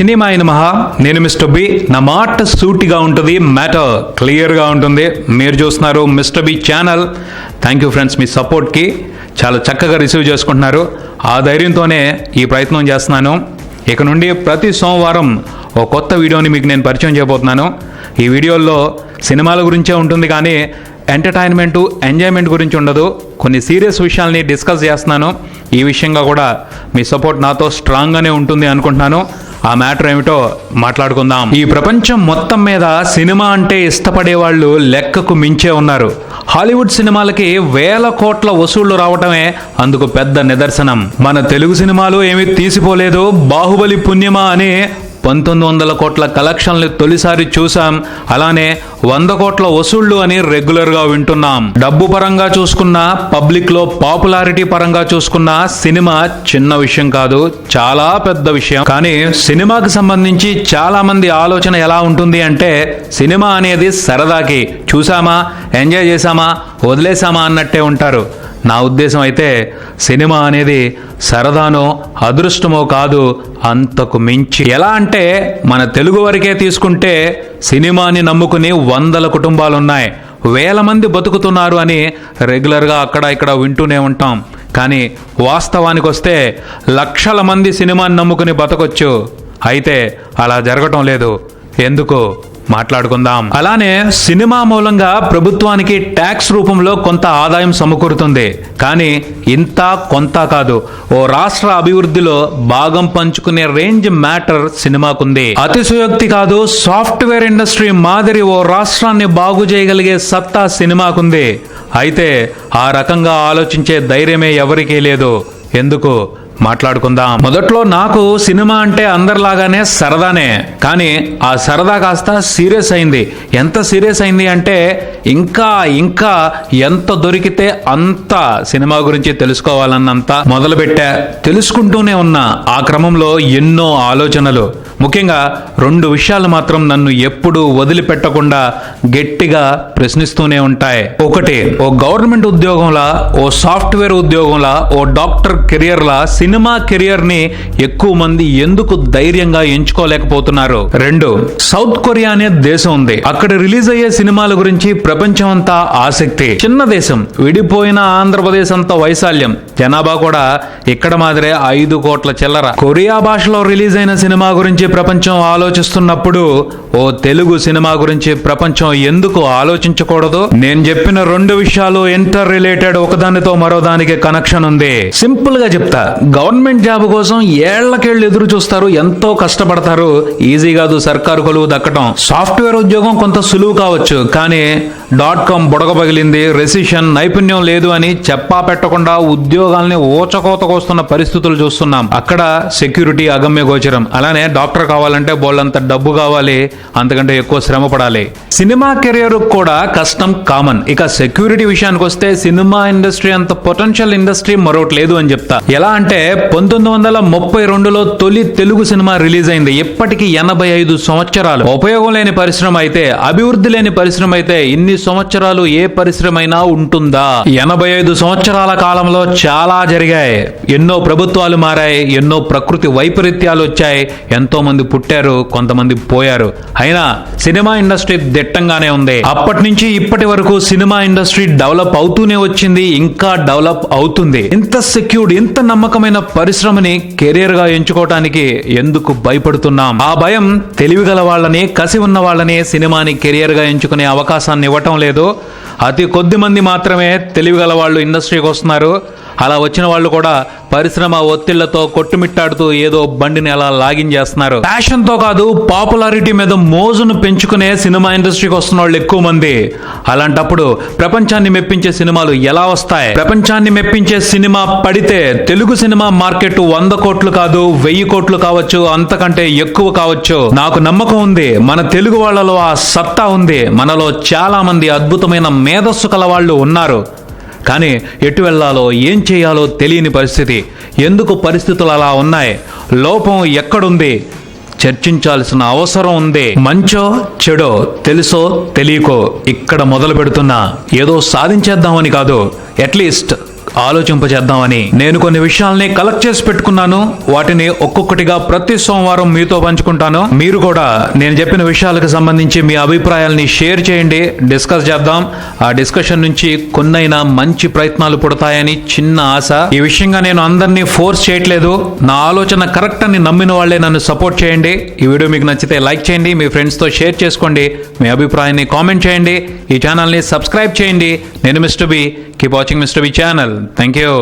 Cinema అయిన మహా నేను మిస్టర్ బి. నా మాట సూటిగా ఉంటుంది, మ్యాటర్ క్లియర్గా ఉంటుంది. మీరు చూస్తున్నారు mister B channel. Thank you friends, మీ సపోర్ట్కి చాలా చక్కగా రిసీవ్ చేసుకుంటున్నారు. ఆ ధైర్యంతోనే ఈ ప్రయత్నం చేస్తున్నాను. ఇక నుండి ప్రతి సోమవారం ఓ కొత్త వీడియోని మీకు నేను పరిచయం చేయబోతున్నాను. ఈ వీడియోల్లో సినిమాల గురించే ఉంటుంది, కానీ ఎంటర్టైన్మెంటు ఎంజాయ్మెంట్ గురించి ఉండదు. కొన్ని సీరియస్ విషయాల్ని డిస్కస్ చేస్తున్నాను. ఈ విషయంగా కూడా మీ సపోర్ట్ నాతో స్ట్రాంగ్గానే ఉంటుంది అనుకుంటున్నాను. ఆ మ్యాటర్ ఏమిటో మాట్లాడుకుందాం. ఈ ప్రపంచం మొత్తం మీద సినిమా అంటే ఇష్టపడే వాళ్ళు లెక్కకు మించే ఉన్నారు. హాలీవుడ్ సినిమాలకి వేల కోట్ల వసూళ్లు రావటమే అందుకు పెద్ద నిదర్శనం. మన తెలుగు సినిమాలు ఏమీ తీసిపోలేదు. బాహుబలి పుణ్యమా అని 1900 కోట్ల కలెక్షన్లు తొలిసారి చూసాం. అలానే 100 కోట్ల వసూళ్లు అని రెగ్యులర్గా వింటున్నాం. డబ్బు పరంగా చూసుకున్నా, పబ్లిక్లో పాపులారిటీ పరంగా చూసుకున్నా సినిమా చిన్న విషయం కాదు, చాలా పెద్ద విషయం. కానీ సినిమాకి సంబంధించి చాలా మంది ఆలోచన ఎలా ఉంటుంది అంటే, సినిమా అనేది సరదాకి చూసామా, ఎంజాయ్ చేసామా, వదిలేసామా అన్నట్టే ఉంటారు. నా ఉద్దేశం అయితే సినిమా అనేది సరదానో అదృష్టమో కాదు, అంతకు మించి. ఎలా అంటే మన తెలుగు వరకే తీసుకుంటే సినిమాని నమ్ముకుని 100 కుటుంబాలున్నాయి, 1000 మంది బతుకుతున్నారు అని రెగ్యులర్గా అక్కడ ఇక్కడ వింటూనే ఉంటాం. కానీ వాస్తవానికి వస్తే లక్షల మంది సినిమాని నమ్ముకుని బతకొచ్చు. అయితే అలా జరగటం లేదు. ఎందుకు మాట్లాడుకుందాం. అలానే సినిమా మూలంగా ప్రభుత్వానికి ట్యాక్స్ రూపంలో కొంత ఆదాయం సమకూరుతుంది. కానీ ఇంత కొంత కాదు, ఓ రాష్ట్ర అభివృద్ధిలో భాగం పంచుకునే రేంజ్ మ్యాటర్ సినిమాకుంది. అతిశయోక్తి కాదు, సాఫ్ట్వేర్ ఇండస్ట్రీ మాదిరి ఓ రాష్ట్రాన్ని బాగు చేయగలిగే సత్తా సినిమాకుంది. అయితే ఆ రకంగా ఆలోచించే ధైర్యమే ఎవరికీ లేదు. ఎందుకు మాట్లాడుకుందాం. మొదట్లో నాకు సినిమా అంటే అందరిలాగానే సరదానే, కానీ ఆ సరదా కాస్త సీరియస్ అయింది. ఎంత సీరియస్ అయింది అంటే ఇంకా ఇంకా ఎంత దొరికితే అంత సినిమా గురించి తెలుసుకోవాలన్నంత మొదలుపెట్టా. తెలుసుకుంటూనే ఉన్నా. ఆ క్రమంలో ఎన్నో ఆలోచనలు, ముఖ్యంగా 2 విషయాలు మాత్రం నన్ను ఎప్పుడూ వదిలిపెట్టకుండా గట్టిగా ప్రశ్నిస్తూనే ఉంటాయి. ఒకటి, ఓ గవర్నమెంట్ ఉద్యోగంలా, ఓ సాఫ్ట్వేర్ ఉద్యోగంలా, ఓ డాక్టర్ కెరియర్లా సినిమా కెరియర్ ని ఎక్కువ మంది ఎందుకు ధైర్యంగా ఎంచుకోలేకపోతున్నారు. 2, సౌత్ కొరియా అనే దేశం ఉంది. అక్కడ రిలీజ్ అయ్యే సినిమాల గురించి ప్రపంచం అంతా ఆసక్తి. చిన్న దేశం, విడిపోయిన ఆంధ్రప్రదేశ్ అంత వైశాల్యం, జనాభా కూడా ఇక్కడ మాదిరే 5 కోట్ల చిల్లర. కొరియా భాషలో రిలీజ్ అయిన సినిమా గురించి ప్రపంచం ఆలోచిస్తున్నప్పుడు ఓ తెలుగు సినిమా గురించి ప్రపంచం ఎందుకు ఆలోచించకూడదు? నేను చెప్పిన 2 విషయాలు ఇంటర్ రిలేటెడ్, ఒకదానితో మరో దానికి కనెక్షన్ ఉంది. సింపుల్ గా చెప్తా. గవర్నమెంట్ జాబ్ కోసం ఏళ్లకేళ్లు ఎదురు చూస్తారు, ఎంతో కష్టపడతారు. ఈజీ కాదు సర్కారు కొలువు దక్కడం. సాఫ్ట్వేర్ ఉద్యోగం కొంత సులువు కావచ్చు, కానీ .com బుడగ పగిలింది, రెసిషన్, నైపుణ్యం లేదు అని చెప్పా పెట్టకుండా ఉద్యోగాల్ని ఊచకోతకొస్తున్న పరిస్థితులు చూస్తున్నాం. అక్కడ సెక్యూరిటీ అగమ్య గోచరం. అలానే డాక్టర్ కావాలంటే బోళ్ళంత డబ్బు కావాలి, అంతకంటే ఎక్కువ శ్రమ పడాలి. సినిమా కెరియర్ కూడా కష్టం కామన్. ఇక సెక్యూరిటీ విషయానికి వస్తే సినిమా ఇండస్ట్రీ అంత పొటెన్షియల్ ఇండస్ట్రీ మరొకటి లేదు అని చెప్తా. ఎలా అంటే 1932లో తొలి తెలుగు సినిమా రిలీజ్ అయింది. ఇప్పటికి 85 సంవత్సరాలు. ఉపయోగం లేని పరిశ్రమ అయితే, అభివృద్ధి లేని పరిశ్రమ అయితే ఇన్ని సంవత్సరాలు ఏ పరిశ్రమ అయినా ఉంటుందా? 85 సంవత్సరాల కాలంలో చాలా జరిగాయి. ఎన్నో ప్రభుత్వాలు మారాయి, ఎన్నో ప్రకృతి వైపరీత్యాలు వచ్చాయి, ఎంతో మంది పుట్టారు, కొంతమంది పోయారు. అయినా సినిమా ఇండస్ట్రీ దిట్టంగానే ఉంది. అప్పటి నుంచి ఇప్పటి వరకు సినిమా ఇండస్ట్రీ డెవలప్ అవుతూనే వచ్చింది, ఇంకా డెవలప్ అవుతుంది. ఇంత సెక్యూర్డ్, ఇంత నమ్మకమైన పరిశ్రమని కెరియర్ గా ఎంచుకోవటానికి ఎందుకు భయపడుతున్నాం? ఆ భయం తెలివిగల వాళ్ళని, కసి ఉన్న వాళ్ళని సినిమాని కెరియర్ గా ఎంచుకునే అవకాశాన్ని ఇవ్వటం లేదు. అతి కొద్ది మంది మాత్రమే తెలివిగల వాళ్ళు ఇండస్ట్రీకి వస్తున్నారు. అలా వచ్చిన వాళ్ళు కూడా పరిశ్రమ ఒత్తిళ్లతో కొట్టుమిట్టాడుతూ ఏదో బండిని అలా లాగిన్ చేస్తున్నారు. ప్యాషన్ తో కాదు, పాపులారిటీ మీద మోజును పెంచుకునే సినిమా ఇండస్ట్రీకి వస్తున్న వాళ్ళు ఎక్కువ మంది. అలాంటప్పుడు ప్రపంచాన్ని మెప్పించే సినిమాలు ఎలా వస్తాయి? ప్రపంచాన్ని మెప్పించే సినిమా పడితే తెలుగు సినిమా మార్కెట్ 100 కోట్లు కాదు, 1000 కోట్లు కావచ్చు, అంతకంటే ఎక్కువ కావచ్చు. నాకు నమ్మకం ఉంది, మన తెలుగు వాళ్ళలో ఆ సత్తా ఉంది. మనలో చాలా మంది అద్భుతమైన మేధస్సు కల వాళ్ళు ఉన్నారు. కానీ ఎటు వెళ్ళాలో, ఏం చేయాలో తెలియని పరిస్థితి. ఎందుకు పరిస్థితులు అలా ఉన్నాయి? లోపం ఎక్కడుంది? చర్చించాల్సిన అవసరం ఉంది. మంచో చెడో తెలుసో తెలియకో ఇక్కడ మొదలు పెడుతున్నా. ఏదో సాధించేద్దామని కాదు, అట్లీస్ట్ ఆలోచింపజేద్దామని నేను కొన్ని విషయాల్ని కలెక్ట్ చేసి పెట్టుకున్నాను. వాటిని ఒక్కొక్కటిగా ప్రతి సోమవారం మీతో పంచుకుంటాను. మీరు కూడా నేను చెప్పిన విషయాలకు సంబంధించి మీ అభిప్రాయాల్ని షేర్ చేయండి, డిస్కస్ చేద్దాం. ఆ డిస్కషన్ నుంచి కొన్నైనా మంచి ప్రయత్నాలు పుడతాయని చిన్న ఆశ. ఈ విషయంగా నేను అందరినీ ఫోర్స్ చేయట్లేదు. నా ఆలోచన కరెక్ట్ అని నమ్మిన వాళ్ళే నన్ను సపోర్ట్ చేయండి. ఈ వీడియో మీకు నచ్చితే లైక్ చేయండి, మీ ఫ్రెండ్స్తో షేర్ చేసుకోండి, మీ అభిప్రాయాన్ని కామెంట్ చేయండి, ఈ ఛానల్ని సబ్స్క్రైబ్ చేయండి. నేను mister B. Keep watching mister B channel. Thank you.